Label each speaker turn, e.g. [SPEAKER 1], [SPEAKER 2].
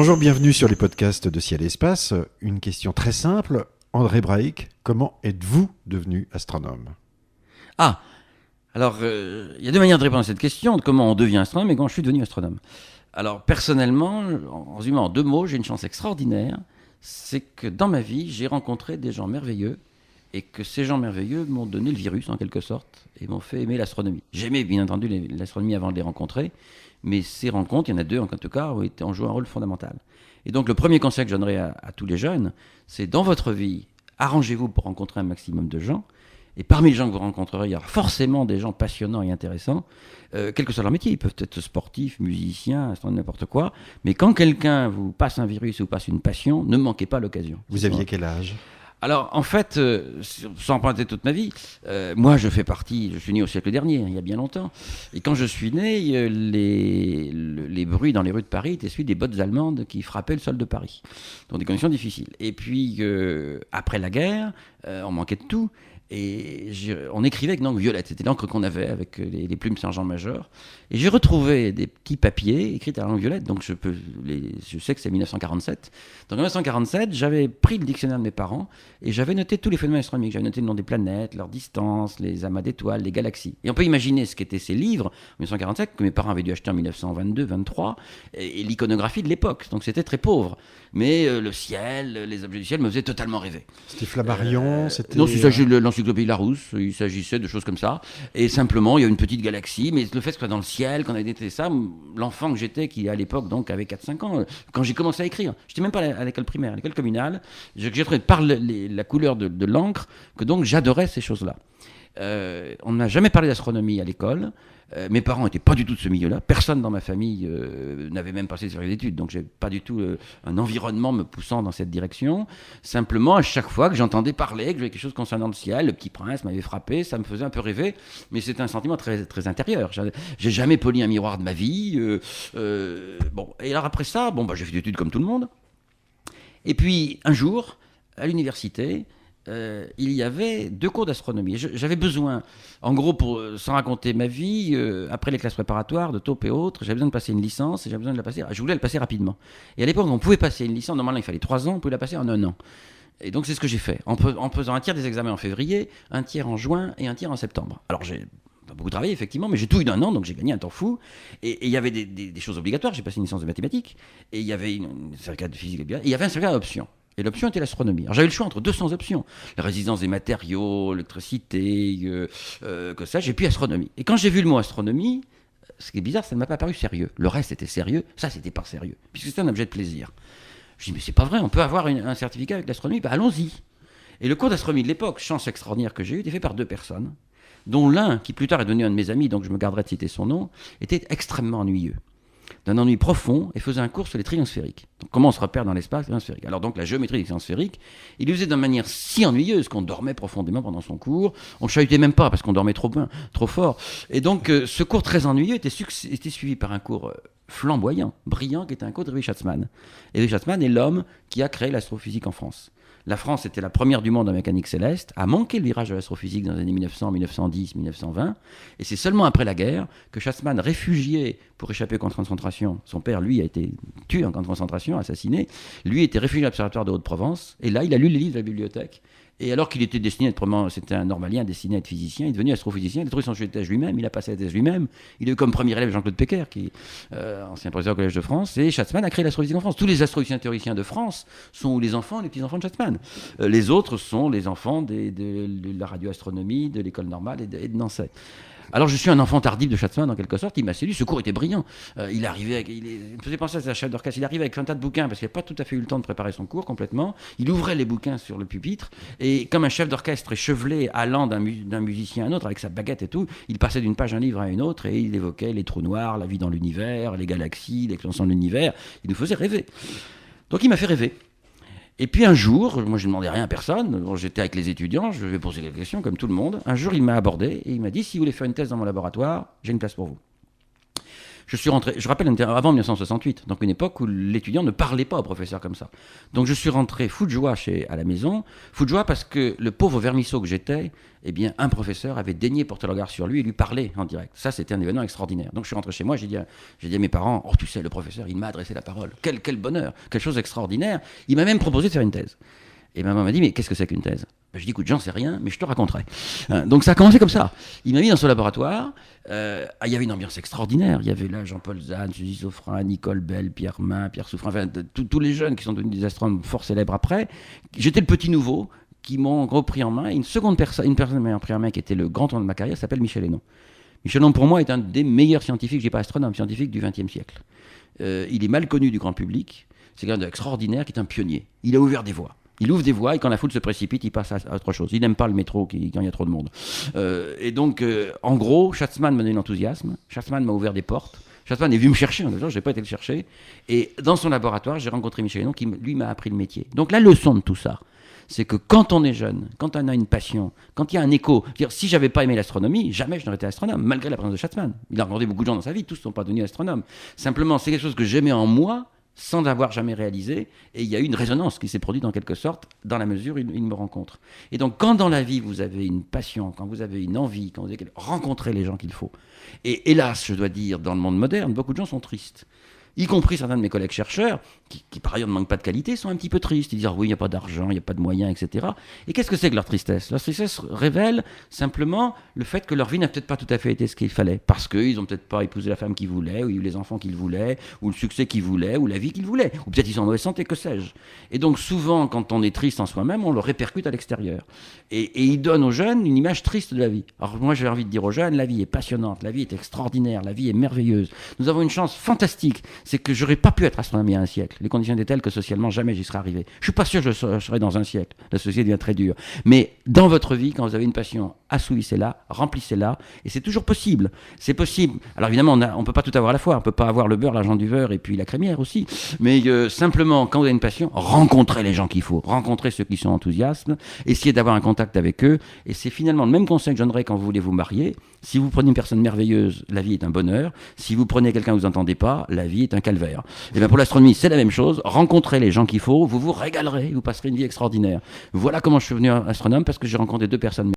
[SPEAKER 1] Bonjour, bienvenue sur les podcasts de Ciel et Espace. Une question très simple. André Braic, comment êtes-vous devenu astronome ?
[SPEAKER 2] Ah, alors il y a deux manières de répondre à cette question, de comment on devient astronome et comment je suis devenu astronome. Alors personnellement, en résumant en deux mots, j'ai une chance extraordinaire, c'est que dans ma vie, j'ai rencontré des gens merveilleux et que ces gens merveilleux m'ont donné le virus en quelque sorte et m'ont fait aimer l'astronomie. J'aimais bien entendu l'astronomie avant de les rencontrer, mais ces rencontres, il y en a deux en tout cas, ont joué un rôle fondamental. Et donc le premier conseil que je donnerais à tous les jeunes, c'est dans votre vie, arrangez-vous pour rencontrer un maximum de gens. Et parmi les gens que vous rencontrerez, il y aura forcément des gens passionnants et intéressants, quel que soit leur métier. Ils peuvent être sportifs, musiciens, n'importe quoi. Mais quand quelqu'un vous passe un virus ou vous passe une passion, ne manquez pas l'occasion.
[SPEAKER 1] Vous aviez quel âge ?
[SPEAKER 2] Alors, en fait, sans emprunter toute ma vie, moi, je suis né au siècle dernier, il y a bien longtemps. Et quand je suis né, les bruits dans les rues de Paris étaient celui des bottes allemandes qui frappaient le sol de Paris, dans des conditions difficiles. Et puis, après la guerre, on manquait de tout. Et on écrivait avec l'encre violette, c'était l'encre qu'on avait avec les plumes Saint-Jean-Major. Et j'ai retrouvé des petits papiers écrits à l'encre violette, donc je sais que c'est 1947. Donc en 1947, j'avais pris le dictionnaire de mes parents et j'avais noté tous les phénomènes astronomiques. J'avais noté le nom des planètes, leur distance, les amas d'étoiles, les galaxies. Et on peut imaginer ce qu'étaient ces livres en 1947, que mes parents avaient dû acheter en 1922-23, et l'iconographie de l'époque. Donc c'était très pauvre. Mais le ciel, les objets du ciel me faisaient totalement rêver.
[SPEAKER 1] C'était Flammarion, c'était...
[SPEAKER 2] Non, il s'agissait de l'encyclopédie Larousse, il s'agissait de choses comme ça. Et simplement, il y a une petite galaxie, mais le fait que ce soit dans le ciel, qu'on avait détecté ça, l'enfant que j'étais, qui à l'époque donc avait 4-5 ans, quand j'ai commencé à écrire, je n'étais même pas à l'école primaire, à l'école communale, j'ai trouvé par la couleur de l'encre que donc j'adorais ces choses-là. On n'a jamais parlé d'astronomie à l'école. Mes parents n'étaient pas du tout de ce milieu-là. Personne dans ma famille n'avait même passé sur les études. Donc, j'ai pas du tout un environnement me poussant dans cette direction. Simplement, à chaque fois que j'entendais parler, que j'avais quelque chose concernant le ciel, le Petit Prince m'avait frappé, ça me faisait un peu rêver. Mais c'était un sentiment très, très intérieur. J'ai jamais poli un miroir de ma vie. Bon. Et alors, après ça, j'ai fait des études comme tout le monde. Et puis, un jour, à l'université, il y avait 2 cours d'astronomie. J'avais besoin, en gros, sans raconter ma vie, après les classes préparatoires de taupe et autres, j'avais besoin de passer une licence et j'avais besoin de la passer. Je voulais la passer rapidement. Et à l'époque, on pouvait passer une licence. Normalement, il fallait 3 ans, on pouvait la passer en 1 an. Et donc, c'est ce que j'ai fait, en faisant un tiers des examens en février, un tiers en juin et un tiers en septembre. Alors, j'ai pas beaucoup travaillé, effectivement, mais j'ai tout eu d'un an, donc j'ai gagné un temps fou. Et il y avait des choses obligatoires. J'ai passé une licence de mathématiques, et il y avait un certificat de physique, et il y avait un certificat d'option. Et l'option était l'astronomie. Alors j'avais le choix entre 200 options. La résistance des matériaux, l'électricité, que ça, j'ai puis astronomie. Et quand j'ai vu le mot astronomie, ce qui est bizarre, ça ne m'a pas paru sérieux. Le reste était sérieux, ça c'était pas sérieux, puisque c'était un objet de plaisir. Je dis mais c'est pas vrai, on peut avoir un certificat avec l'astronomie, allons-y. Et le cours d'astronomie de l'époque, chance extraordinaire que j'ai eu, était fait par 2 personnes, dont l'un, qui plus tard est devenu un de mes amis, donc je me garderai de citer son nom, était extrêmement ennuyeux. D'un ennui profond, et faisait un cours sur les triangles sphériques. Donc, comment on se repère dans l'espace, les triangles sphériques. Alors donc la géométrie des triangles sphériques, il le faisait d'une manière si ennuyeuse qu'on dormait profondément pendant son cours. On ne chahutait même pas parce qu'on dormait trop fort. Et donc ce cours très ennuyeux était suivi par un cours flamboyant, brillant, qui était un cours de Henri Schatzmann. Et Henri Schatzmann est l'homme qui a créé l'astrophysique en France. La France était la première du monde en mécanique céleste, a manqué le virage de l'astrophysique dans les années 1900, 1910, 1920. Et c'est seulement après la guerre que Schatzmann, réfugié pour échapper au camp de concentration, son père, lui, a été tué en camp de concentration, assassiné, lui était réfugié à l'Observatoire de Haute-Provence. Et là, il a lu les livres de la bibliothèque. Et alors qu'il était destiné à être c'était un normalien destiné à être physicien, il est devenu astrophysicien, il a trouvé son sujet de thèse lui-même, il a passé la thèse lui-même, il a eu comme premier élève Jean-Claude Pecker, qui ancien professeur au Collège de France, et Schatzmann a créé l'astrophysique en France. Tous les astrophysiciens théoriciens de France sont les enfants, les petits-enfants de Schatzmann. Les autres sont les enfants de la radioastronomie, de l'école normale et de Nancy. Alors je suis un enfant tardif de Schatzmann en quelque sorte, il m'a séduit, ce cours était brillant. Il me faisait penser à sa chef d'orchestre, il arrivait avec un tas de bouquins parce qu'il n'a pas tout à fait eu le temps de préparer son cours complètement. Il ouvrait les bouquins sur le pupitre et comme un chef d'orchestre échevelé allant d'un musicien à un autre avec sa baguette et tout, il passait d'une page d'un livre à une autre et il évoquait les trous noirs, la vie dans l'univers, les galaxies, l'expansion de l'univers. Il nous faisait rêver. Donc il m'a fait rêver. Et puis un jour, moi je ne demandais rien à personne, j'étais avec les étudiants, je vais poser quelques questions comme tout le monde. Un jour il m'a abordé et il m'a dit si vous voulez faire une thèse dans mon laboratoire, j'ai une place pour vous. Je suis rentré, je rappelle, avant 1968, donc une époque où l'étudiant ne parlait pas au professeur comme ça. Donc je suis rentré fou de joie à la maison, fou de joie parce que le pauvre vermisseau que j'étais, eh bien, un professeur avait daigné porter le regard sur lui et lui parler en direct. Ça, c'était un événement extraordinaire. Donc je suis rentré chez moi, j'ai dit à mes parents, oh tu sais, le professeur, il m'a adressé la parole. Quel bonheur, quelque chose d'extraordinaire. Il m'a même proposé de faire une thèse. Et maman m'a dit, mais qu'est-ce que c'est qu'une thèse? Je dis, écoute, j'en sais rien, mais je te raconterai. Donc ça a commencé comme ça. Il m'a mis dans son laboratoire. Il y avait une ambiance extraordinaire. Il y avait là Jean-Paul Zahn, Suzy Sofrin, Nicole Bell, Pierre Main, Pierre Souffrin, enfin, tous les jeunes qui sont devenus des astronomes fort célèbres après. J'étais le petit nouveau qui m'ont repris en main. Et une personne m'a pris en main qui était le grand homme de ma carrière, s'appelle Michel Hénon. Michel Hénon, pour moi, est un des meilleurs scientifiques, je dis pas astronome, scientifique du XXe siècle. Il est mal connu du grand public. C'est quelqu'un d'extraordinaire qui est un pionnier. Il a ouvert des voies. Il ouvre des voies et quand la foule se précipite, il passe à autre chose. Il n'aime pas le métro quand il y a trop de monde. Et donc, en gros, Schatzmann m'a donné l'enthousiasme. Schatzmann m'a ouvert des portes. Schatzmann est venu me chercher. En déjà, je n'ai pas été le chercher. Et dans son laboratoire, j'ai rencontré Michel Hénon qui, lui, m'a appris le métier. Donc, la leçon de tout ça, c'est que quand on est jeune, quand on a une passion, quand il y a un écho, si j'avais pas aimé l'astronomie, jamais je n'aurais été astronome, malgré la présence de Schatzmann. Il a rencontré beaucoup de gens dans sa vie, tous ne sont pas devenus astronomes. Simplement, c'est quelque chose que j'aimais en moi, sans l'avoir jamais réalisé, et il y a eu une résonance qui s'est produite en quelque sorte, dans la mesure où il me rencontre. Et donc, quand dans la vie, vous avez une passion, quand vous avez une envie, quand vous avez rencontré les gens qu'il faut, et hélas, je dois dire, dans le monde moderne, beaucoup de gens sont tristes. Y compris certains de mes collègues chercheurs, qui par ailleurs ne manquent pas de qualité, sont un petit peu tristes. Ils disent oui, il n'y a pas d'argent, il n'y a pas de moyens, etc. Et qu'est-ce que c'est que leur tristesse? Leur tristesse révèle simplement le fait que leur vie n'a peut-être pas tout à fait été ce qu'il fallait. Parce qu'ils n'ont peut-être pas épousé la femme qu'ils voulaient, ou eu les enfants qu'ils voulaient, ou le succès qu'ils voulaient, ou la vie qu'ils voulaient. Ou peut-être ils sont en mauvaise santé, que sais-je. Et donc souvent, quand on est triste en soi-même, on le répercute à l'extérieur. Et il donne aux jeunes une image triste de la vie. Alors moi, j'ai envie de dire aux jeunes, la vie est passionnante, la vie est extraordinaire, la vie est merveilleuse. Nous avons une chance fantastique. C'est que j'aurais pas pu être astronome il y a un siècle. Les conditions étaient telles que socialement, jamais j'y serais arrivé. Je suis pas sûr que je serais dans un siècle. La société devient très dure. Mais dans votre vie, quand vous avez une passion, assouvissez-la, remplissez-la, et c'est toujours possible. C'est possible. Alors évidemment, on peut pas tout avoir à la fois. On peut pas avoir le beurre, l'argent du beurre, et puis la crémière aussi. Mais simplement, quand vous avez une passion, rencontrez les gens qu'il faut. Rencontrez ceux qui sont enthousiastes. Essayez d'avoir un contact avec eux. Et c'est finalement le même conseil que je donnerais quand vous voulez vous marier. Si vous prenez une personne merveilleuse, la vie est un bonheur. Si vous prenez quelqu'un que vous n'entendez pas, la vie est un calvaire. Et bien pour l'astronomie, c'est la même chose. Rencontrez les gens qu'il faut, vous vous régalerez, vous passerez une vie extraordinaire. Voilà comment je suis devenu astronome, parce que j'ai rencontré deux personnes